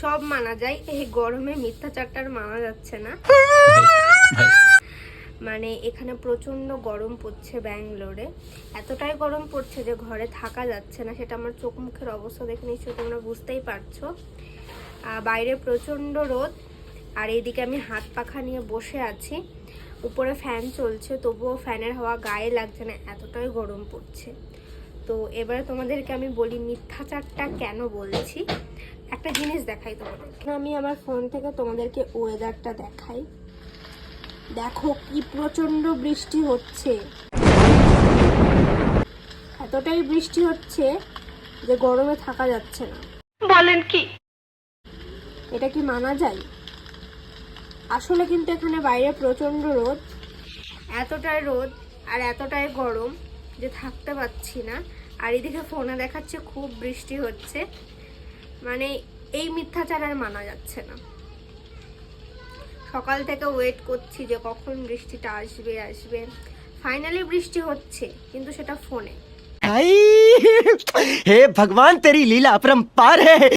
সব মানা যায়, এই গরমে মিথ্যাচারটার মানা যাচ্ছে না। মানে এখানে প্রচন্ড গরম পড়ছে ব্যাঙ্গালোরে, এতটাই গরম পড়ছে যে ঘরে থাকা যাচ্ছে না। সেটা আমার চোখ মুখের অবস্থা দেখে নিশ্চয়ই তোমরা বুঝতেই পারছো। বাইরে প্রচন্ড রোদ, আর এইদিকে আমি হাত পাখা নিয়ে বসে আছি। উপরে ফ্যান চলছে, তবুও ফ্যানের হাওয়া গায়ে লাগছে না, এতটাই গরম পড়ছে। তো এবারে তোমাদেরকে আমি বলি মিথ্যাচারটা কেন বলছি। একটা জিনিস দেখাই তোমাদের, আমি আমার ফোন থেকে তোমাদেরকে ওয়েদারটা দেখাই। দেখো কি প্রচন্ড বৃষ্টি হচ্ছে, এতটাই বৃষ্টি হচ্ছে যে গরমে থাকা যাচ্ছে না। বলেন কি? এটা কি মানা যায়? আসলে কিন্তু এখানে বাইরে প্রচন্ড রোদ, এতটাই রোদ আর এতটাই গরম যে থাকতে পারছি না। আর এদিকে ফোনে দেখাচ্ছে খুব বৃষ্টি হচ্ছে। মানে এই মিথ্যাচার আর মানা যাচ্ছে না। সকাল থেকে ওয়েট করছি যে কখন বৃষ্টিটা আসবে। ফাইনালি বৃষ্টি হচ্ছে, কিন্তু সেটা ফোনে। हे भगवान तेरी लीला अपरंपार है।